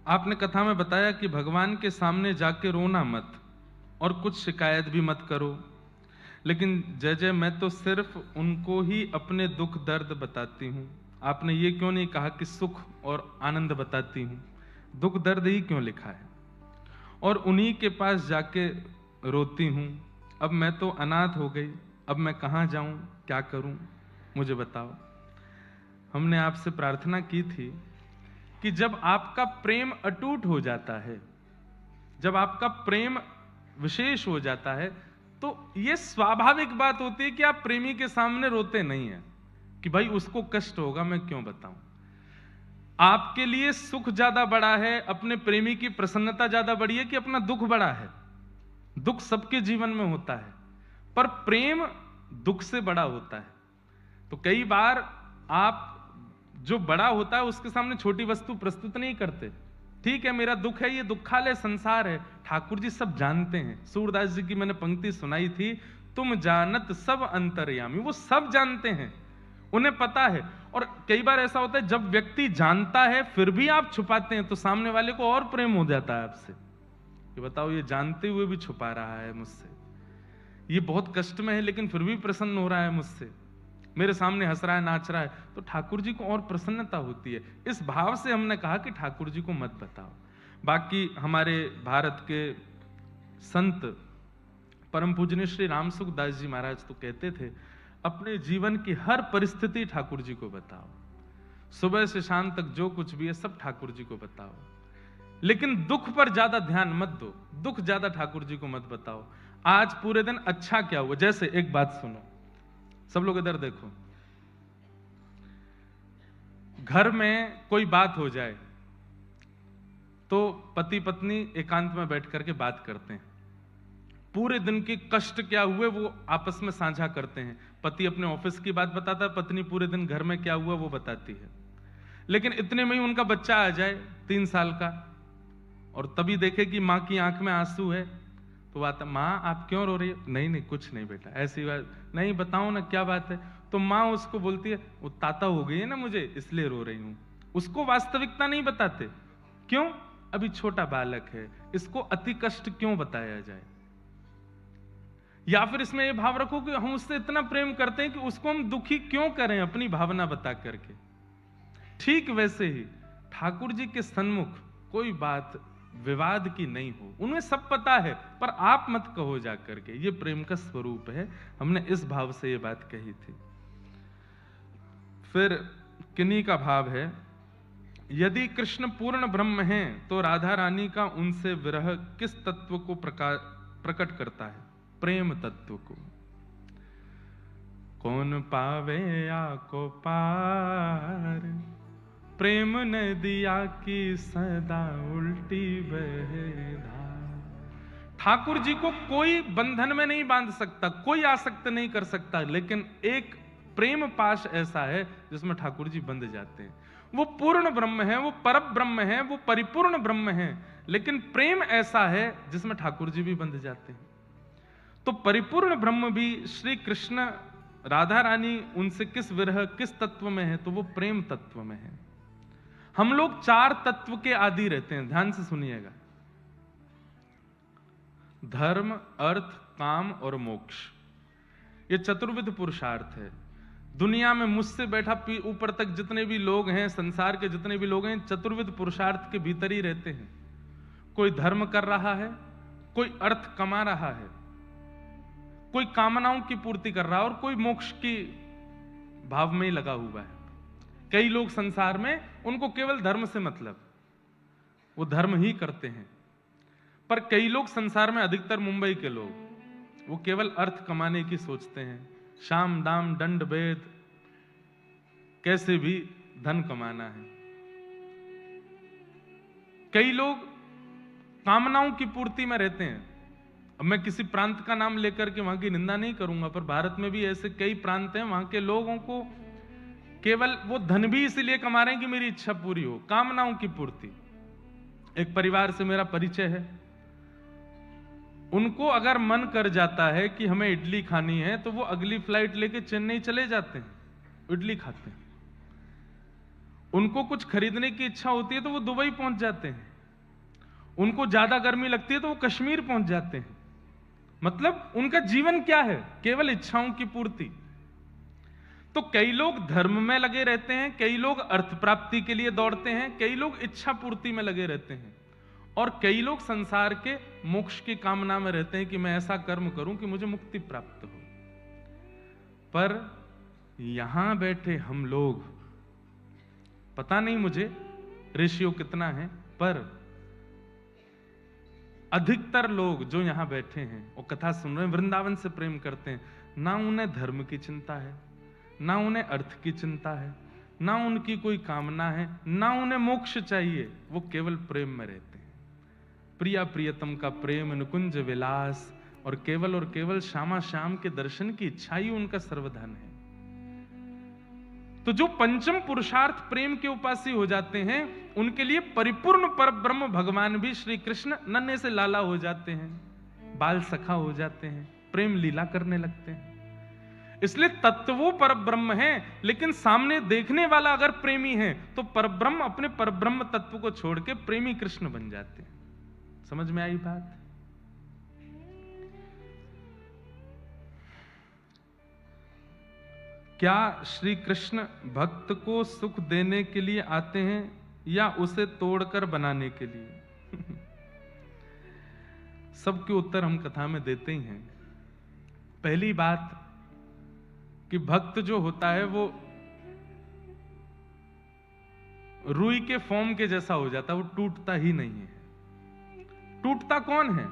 आपने कथा में बताया कि भगवान के सामने जाके रोना मत और कुछ शिकायत भी मत करो, लेकिन जय जय मैं तो सिर्फ उनको ही अपने दुख दर्द बताती हूँ। आपने ये क्यों नहीं कहा कि सुख और आनंद बताती हूँ? दुख दर्द ही क्यों लिखा है? और उन्हीं के पास जाके रोती हूँ। अब मैं तो अनाथ हो गई, अब मैं कहाँ जाऊँ, क्या करूँ, मुझे बताओ। हमने आपसे प्रार्थना की थी कि जब आपका प्रेम अटूट हो जाता है, जब आपका प्रेम विशेष हो जाता है, तो यह स्वाभाविक बात होती है कि आप प्रेमी के सामने रोते नहीं हैं कि भाई उसको कष्ट होगा, मैं क्यों बताऊं। आपके लिए सुख ज्यादा बड़ा है, अपने प्रेमी की प्रसन्नता ज्यादा बड़ी है कि अपना दुख बड़ा है? दुख सबके जीवन में होता है, पर प्रेम दुख से बड़ा होता है। तो कई बार आप जो बड़ा होता है उसके सामने छोटी वस्तु प्रस्तुत नहीं करते। ठीक है, मेरा दुख है, ये दुखालय संसार है, ठाकुर जी सब जानते हैं। सूरदास जी की मैंने पंक्ति सुनाई थी, तुम जानत सब अंतर्यामी। वो सब जानते हैं, उन्हें पता है। और कई बार ऐसा होता है जब व्यक्ति जानता है फिर भी आप छुपाते हैं, तो सामने वाले को और प्रेम हो जाता है आपसे कि बताओ ये जानते हुए भी छुपा रहा है मुझसे, ये बहुत कष्ट में है लेकिन फिर भी प्रसन्न हो रहा है मुझसे, मेरे सामने हंस रहा है, नाच रहा है, तो ठाकुर जी को और प्रसन्नता होती है। इस भाव से हमने कहा कि ठाकुर जी को मत बताओ। बाकी हमारे भारत के संत परम पूजनीय श्री रामसुख दास जी महाराज तो कहते थे, अपने जीवन की हर परिस्थिति ठाकुर जी को बताओ, सुबह से शाम तक जो कुछ भी है सब ठाकुर जी को बताओ, लेकिन दुख पर ज्यादा ध्यान मत दो, दुख ज्यादा ठाकुर जी को मत बताओ। आज पूरे दिन अच्छा क्या हुआ, जैसे एक बात सुनो, सब लोग इधर देखो, घर में कोई बात हो जाए तो पति पत्नी एकांत में बैठ करके बात करते हैं, पूरे दिन के कष्ट क्या हुए वो आपस में साझा करते हैं। पति अपने ऑफिस की बात बताता है, पत्नी पूरे दिन घर में क्या हुआ वो बताती है। लेकिन इतने में ही उनका बच्चा आ जाए 3 साल का, और तभी देखे कि मां की आंख में आंसू है, तो आता, माँ आप क्यों रो रही है? नहीं नहीं कुछ नहीं बेटा, ऐसी बात नहीं, बताओ ना क्या बात है। तो माँ उसको बोलती है, वो ताता हो गई है ना मुझे इसलिए रो रही हूं। उसको वास्तविकता नहीं बताते, क्यों? अभी छोटा बालक है, इसको अति कष्ट क्यों बताया जाए। या फिर इसमें यह भाव रखो कि हम उससे इतना प्रेम करते हैं कि उसको हम दुखी क्यों करें अपनी भावना बता करके। ठीक वैसे ही ठाकुर जी के सन्मुख कोई बात विवाद की नहीं हो, उन्हें सब पता है, पर आप मत कहो जाकर के, ये प्रेम का स्वरूप है। हमने इस भाव से ये बात कही थी। फिर किन्हीं का भाव है, यदि कृष्ण पूर्ण ब्रह्म हैं तो राधा रानी का उनसे विरह किस तत्व को प्रकट करता है? प्रेम तत्व को। कौन पावे आको पार, प्रेम नदिया की सदा उल्टी बहे धार। ठाकुर जी को कोई बंधन में नहीं बांध सकता, कोई आसक्त नहीं कर सकता, लेकिन एक प्रेम पाश ऐसा है जिसमें ठाकुर जी बंध जाते हैं। वो पूर्ण ब्रह्म है, वो पर ब्रह्म है, वो परिपूर्ण ब्रह्म है, लेकिन प्रेम ऐसा है जिसमें ठाकुर जी भी बंध जाते हैं। तो परिपूर्ण ब्रह्म भी श्री कृष्ण राधा रानी उनसे किस विरह किस तत्व में है? तो वो प्रेम तत्व में है। हम लोग 4 तत्व के आदि रहते हैं, ध्यान से सुनिएगा, धर्म, अर्थ, काम और मोक्ष। ये चतुर्विध पुरुषार्थ है। दुनिया में मुझसे बैठा ऊपर तक जितने भी लोग हैं, संसार के जितने भी लोग हैं, चतुर्विध पुरुषार्थ के भीतर ही रहते हैं। कोई धर्म कर रहा है, कोई अर्थ कमा रहा है, कोई कामनाओं की पूर्ति कर रहा है, और कोई मोक्ष की भाव में ही लगा हुआ है। कई लोग संसार में, उनको केवल धर्म से मतलब, वो धर्म ही करते हैं। पर कई लोग संसार में, अधिकतर मुंबई के लोग, वो केवल अर्थ कमाने की सोचते हैं, शाम दाम दंड भेद, कैसे भी धन कमाना है। कई लोग कामनाओं की पूर्ति में रहते हैं। अब मैं किसी प्रांत का नाम लेकर के वहां की निंदा नहीं करूंगा, पर भारत में भी ऐसे कई प्रांत हैं, वहां के लोगों को केवल वो धन भी इसलिए कमा रहे हैं कि मेरी इच्छा पूरी हो, कामनाओं की पूर्ति। एक परिवार से मेरा परिचय है, उनको अगर मन कर जाता है कि हमें इडली खानी है तो वो अगली फ्लाइट लेके चेन्नई चले जाते हैं, इडली खाते हैं। उनको कुछ खरीदने की इच्छा होती है तो वो दुबई पहुंच जाते हैं। उनको ज्यादा गर्मी लगती है तो वो कश्मीर पहुंच जाते हैं। मतलब उनका जीवन क्या है? केवल इच्छाओं की पूर्ति। तो कई लोग धर्म में लगे रहते हैं, कई लोग अर्थ प्राप्ति के लिए दौड़ते हैं, कई लोग इच्छा पूर्ति में लगे रहते हैं, और कई लोग संसार के मोक्ष की कामना में रहते हैं कि मैं ऐसा कर्म करूं कि मुझे मुक्ति प्राप्त हो। पर यहां बैठे हम लोग, पता नहीं मुझे रेशियो कितना है, पर अधिकतर लोग जो यहां बैठे हैं और कथा सुन रहे हैं, वृंदावन से प्रेम करते हैं। ना उन्हें धर्म की चिंता है, ना उन्हें अर्थ की चिंता है, ना उनकी कोई कामना है, ना उन्हें मोक्ष चाहिए। वो केवल प्रेम में रहते हैं। प्रिया प्रियतम का प्रेम, निकुंज विलास, और केवल श्यामा श्याम के दर्शन की इच्छा ही उनका सर्वधन है। तो जो पंचम पुरुषार्थ प्रेम के उपासी हो जाते हैं, उनके लिए परिपूर्ण परब्रह्म भगवान भी श्री कृष्ण नन्हे से लाला हो जाते हैं, बाल सखा हो जाते हैं, प्रेम लीला करने लगते हैं। इसलिए तत्व वो परब्रह्म है, लेकिन सामने देखने वाला अगर प्रेमी है तो परब्रह्म अपने परब्रह्म तत्व को छोड़ के प्रेमी कृष्ण बन जाते हैं। समझ में आई बात? क्या श्री कृष्ण भक्त को सुख देने के लिए आते हैं या उसे तोड़कर बनाने के लिए? सबके उत्तर हम कथा में देते ही हैं। पहली बात कि भक्त जो होता है वो रुई के फॉर्म के जैसा हो जाता है, वो टूटता ही नहीं है। टूटता कौन है?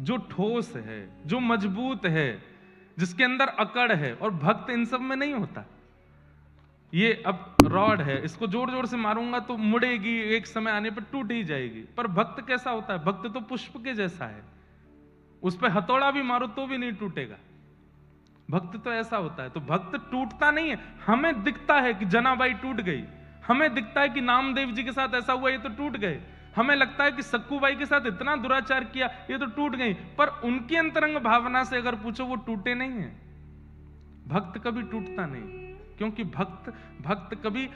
जो ठोस है, जो मजबूत है, जिसके अंदर अकड़ है। और भक्त इन सब में नहीं होता। ये अब रॉड है, इसको जोर जोर से मारूंगा तो मुड़ेगी, एक समय आने पर टूट ही जाएगी। पर भक्त कैसा होता है? भक्त तो पुष्प के जैसा है, उस पर हथौड़ा भी मारो तो भी नहीं टूटेगा। भक्त तो ऐसा होता है। तो भक्त टूटता नहीं है। हमें दिखता है कि जनाबाई टूट गई, हमें दिखता है कि नामदेव जी के साथ ऐसा हुआ, ये तो टूट गए, हमें लगता है कि सक्कूबाई के साथ इतना दुराचार किया, ये तो टूट गई। पर उनकी अंतरंग भावना से अगर पूछो, वो टूटे नहीं है। भक्त कभी टूटता नहीं, क्योंकि भक्त कभी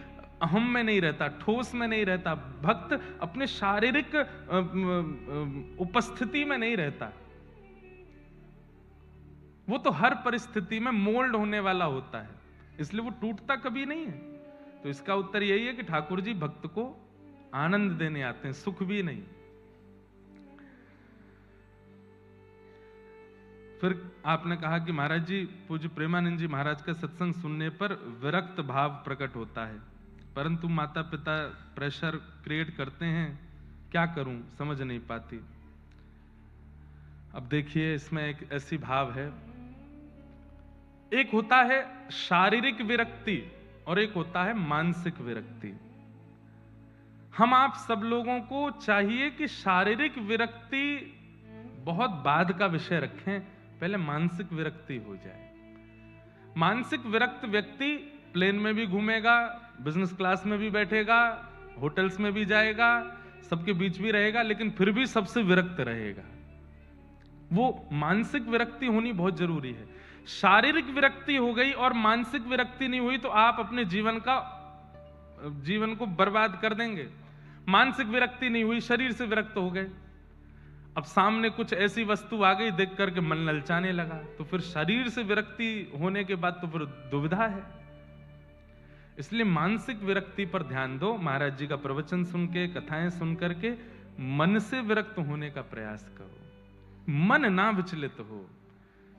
अहम में नहीं रहता, ठोस में नहीं रहता। भक्त अपने शारीरिक उपस्थिति में नहीं रहता। वो तो हर परिस्थिति में मोल्ड होने वाला होता है, इसलिए वो टूटता कभी नहीं है। तो इसका उत्तर यही है कि ठाकुर जी भक्त को आनंद देने आते हैं, सुख भी नहीं। फिर आपने कहा कि महाराज जी, पूज्य प्रेमानंद जी महाराज का सत्संग सुनने पर विरक्त भाव प्रकट होता है, परंतु माता पिता प्रेशर क्रिएट करते हैं, क्या करूं समझ नहीं पाती। अब देखिए, इसमें एक ऐसी भाव है, एक होता है शारीरिक विरक्ति और एक होता है मानसिक विरक्ति। हम आप सब लोगों को चाहिए कि शारीरिक विरक्ति बहुत बाद का विषय रखें, पहले मानसिक विरक्ति हो जाए। मानसिक विरक्त व्यक्ति प्लेन में भी घूमेगा, बिजनेस क्लास में भी बैठेगा, होटल्स में भी जाएगा, सबके बीच भी रहेगा, लेकिन फिर भी सबसे विरक्त रहेगा। वो मानसिक विरक्ति होनी बहुत जरूरी है। शारीरिक विरक्ति हो गई और मानसिक विरक्ति नहीं हुई तो आप अपने जीवन को बर्बाद कर देंगे। मानसिक विरक्ति नहीं हुई, शरीर से विरक्त हो गए। अब सामने कुछ ऐसी वस्तु आ गई, देख करके मन ललचाने लगा, तो फिर शरीर से विरक्ति होने के बाद तो फिर दुविधा है। इसलिए मानसिक विरक्ति पर ध्यान दो। महाराज जी का प्रवचन सुन के, कथाएं सुन करके मन से विरक्त होने का प्रयास करो, मन ना विचलित हो।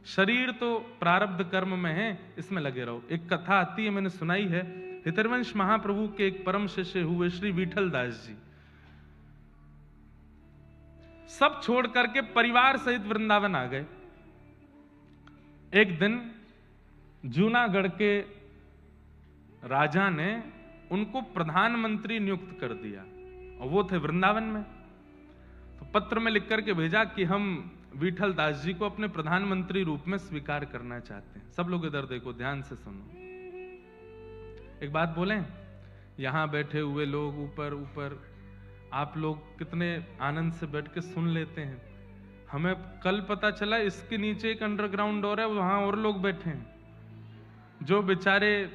शरीर तो प्रारब्ध कर्म में है, इसमें लगे रहो। एक कथा आती है, मैंने सुनाई है, हितरवंश महाप्रभु के एक परम शिष्य हुए श्री विठल दास जी, सब छोड़ करके परिवार सहित वृंदावन आ गए। एक दिन जूनागढ़ के राजा ने उनको प्रधानमंत्री नियुक्त कर दिया और वो थे वृंदावन में। तो पत्र में लिख करके भेजा कि हम विठल दास जी को अपने प्रधानमंत्री रूप में स्वीकार करना चाहते हैं। सब लोग इधर देखो, ध्यान से सुनो। एक बात बोलें, यहां बैठे हुए लोग ऊपर आप लोग कितने आनंद से बैठ के सुन लेते हैं। हमें कल पता चला इसके नीचे एक अंडरग्राउंड डोर है, वहां और लोग बैठे हैं जो बेचारे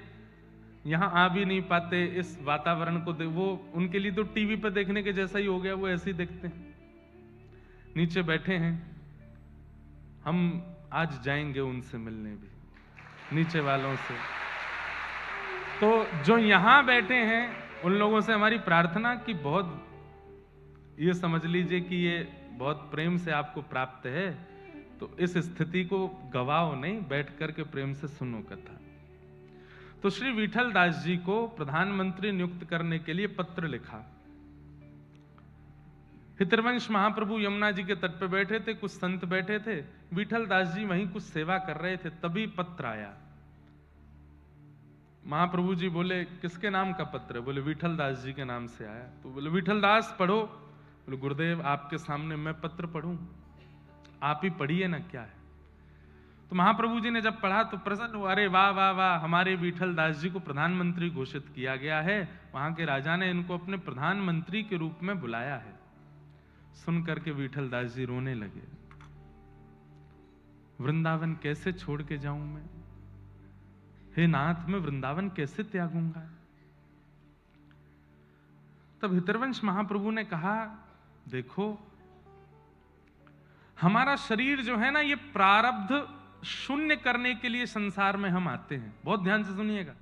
यहां आ भी नहीं पाते। इस वातावरण को वो उनके लिए तो टीवी पे देखने के जैसा ही हो गया, वो ऐसे ही देखते हैं। नीचे बैठे हैं, हम आज जाएंगे उनसे मिलने भी, नीचे वालों से। तो जो यहां बैठे हैं उन लोगों से हमारी प्रार्थना कि बहुत, ये समझ लीजिए कि ये बहुत प्रेम से आपको प्राप्त है, तो इस स्थिति को गवाओ नहीं, बैठ करके प्रेम से सुनो कथा। तो श्री विठल दास जी को प्रधानमंत्री नियुक्त करने के लिए पत्र लिखा। हितवंश महाप्रभु यमुना जी के तट पर बैठे थे, कुछ संत बैठे थे, विठल दास जी वहीं कुछ सेवा कर रहे थे, तभी पत्र आया। महाप्रभु जी बोले किसके नाम का पत्र है? बोले विठल दास जी के नाम से आया। तो बोले विठल दास पढ़ो। बोले गुरुदेव आपके सामने मैं पत्र पढ़ूं, आप ही पढ़िए ना, क्या है। तो महाप्रभु जी ने जब पढ़ा तो प्रसन्न हुआ, अरे वाह वाह वाह, हमारे विठल दास जी को प्रधानमंत्री घोषित किया गया है, वहां के राजा ने इनको अपने प्रधानमंत्री के रूप में बुलाया है। सुन करके विठल दास जी रोने लगे, वृंदावन कैसे छोड़ के जाऊं मैं, हे नाथ मैं वृंदावन कैसे त्यागूंगा। तब हितवंश महाप्रभु ने कहा, देखो हमारा शरीर जो है ना, ये प्रारब्ध शून्य करने के लिए संसार में हम आते हैं। बहुत ध्यान से सुनिएगा,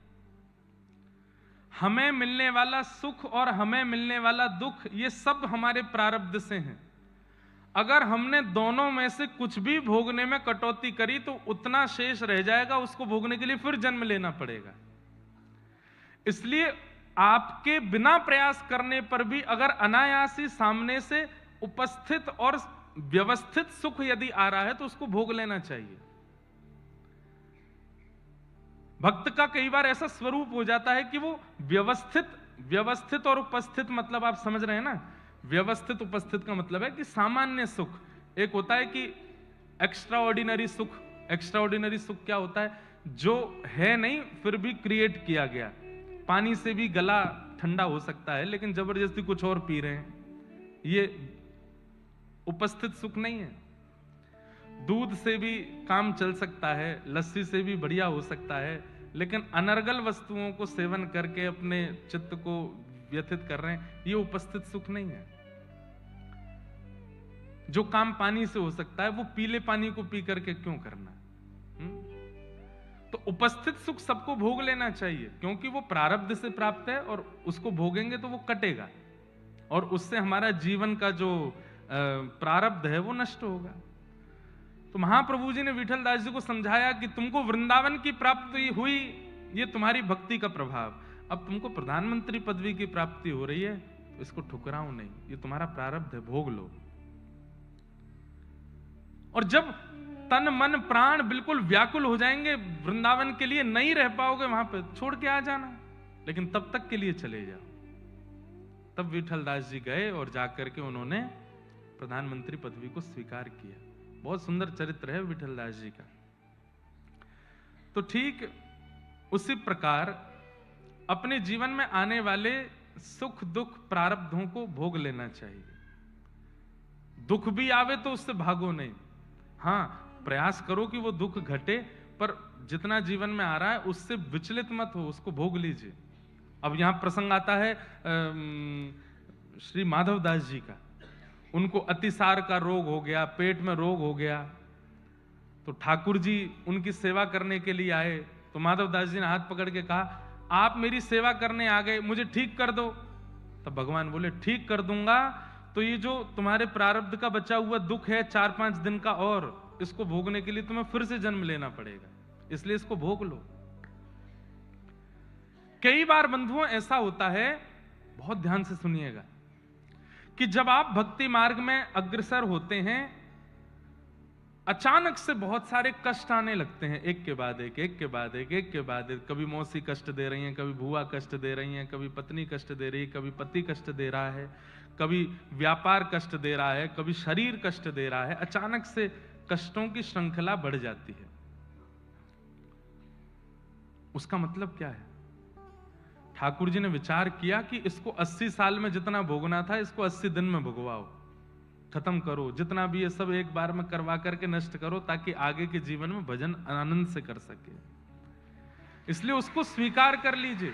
हमें मिलने वाला सुख और हमें मिलने वाला दुख, ये सब हमारे प्रारब्ध से हैं। अगर हमने दोनों में से कुछ भी भोगने में कटौती करी तो उतना शेष रह जाएगा, उसको भोगने के लिए फिर जन्म लेना पड़ेगा। इसलिए आपके बिना प्रयास करने पर भी अगर अनायासी सामने से उपस्थित और व्यवस्थित सुख यदि आ रहा है तो उसको भोग लेना चाहिए। भक्त का कई बार ऐसा स्वरूप हो जाता है कि वो व्यवस्थित और उपस्थित, मतलब आप समझ रहे हैं ना, व्यवस्थित उपस्थित का मतलब है कि सामान्य सुख एक होता है कि एक्स्ट्रा ऑर्डिनरी सुख। एक्स्ट्रा ऑर्डिनरी सुख क्या होता है? जो है नहीं फिर भी क्रिएट किया गया। पानी से भी गला ठंडा हो सकता है लेकिन जबरदस्ती कुछ और पी रहे हैं, ये उपस्थित सुख नहीं है। दूध से भी काम चल सकता है, लस्सी से भी बढ़िया हो सकता है, लेकिन अनर्गल वस्तुओं को सेवन करके अपने चित्त को व्यथित कर रहे हैं, ये उपस्थित सुख नहीं है। जो काम पानी से हो सकता है वो पीले पानी को पी करके क्यों करना? तो उपस्थित सुख सबको भोग लेना चाहिए, क्योंकि वो प्रारब्ध से प्राप्त है और उसको भोगेंगे तो वो कटेगा और उससे हमारा जीवन का जो प्रारब्ध है वो नष्ट होगा। तो महाप्रभु जी ने विठल दास जी को समझाया कि तुमको वृंदावन की प्राप्ति हुई, ये तुम्हारी भक्ति का प्रभाव। अब तुमको प्रधानमंत्री पदवी की प्राप्ति हो रही है तो इसको ठुकराओ नहीं, ये तुम्हारा प्रारब्ध है, भोग लो। और जब तन मन प्राण बिल्कुल व्याकुल हो जाएंगे वृंदावन के लिए, नहीं रह पाओगे वहां पे, छोड़ के आ जाना, लेकिन तब तक के लिए चले जाओ। तब विठल दास जी गए और जाकर के उन्होंने प्रधानमंत्री पदवी को स्वीकार किया। बहुत सुंदर चरित्र है विठल दास जी का। तो ठीक उसी प्रकार अपने जीवन में आने वाले सुख दुख प्रारब्धों को भोग लेना चाहिए। दुख भी आवे तो उससे भागो नहीं, हाँ प्रयास करो कि वो दुख घटे, पर जितना जीवन में आ रहा है उससे विचलित मत हो, उसको भोग लीजिए। अब यहां प्रसंग आता है श्री माधव दास जी का। उनको अतिसार का रोग हो गया, पेट में रोग हो गया, तो ठाकुर जी उनकी सेवा करने के लिए आए। तो माधव दास जी ने हाथ पकड़ के कहा, आप मेरी सेवा करने आ गए, मुझे ठीक कर दो। तब भगवान बोले, ठीक कर दूंगा, तो ये जो तुम्हारे प्रारब्ध का बचा हुआ दुख है 4-5 दिन का, और इसको भोगने के लिए तुम्हें फिर से जन्म लेना पड़ेगा, इसलिए इसको भोग लो। कई बार बंधुओं ऐसा होता है, बहुत ध्यान से सुनिएगा, कि जब आप भक्ति मार्ग में अग्रसर होते हैं, अचानक से बहुत सारे कष्ट आने लगते हैं, एक के बाद एक, एक के बाद एक, एक के बाद एक। कभी मौसी कष्ट दे रही हैं, कभी बुआ कष्ट दे रही हैं, कभी पत्नी कष्ट दे रही है, कभी पति कष्ट दे रहा है, कभी व्यापार कष्ट दे रहा है, कभी शरीर कष्ट दे रहा है। अचानक से कष्टों की श्रृंखला बढ़ जाती है। उसका मतलब क्या है? ठाकुर जी ने विचार किया कि इसको 80 साल में जितना भोगना था, इसको 80 दिन में भोगवाओ, खत्म करो, जितना भी ये सब एक बार में करवा करके नष्ट करो, ताकि आगे के जीवन में भजन आनंद से कर सके। इसलिए उसको स्वीकार कर लीजिए।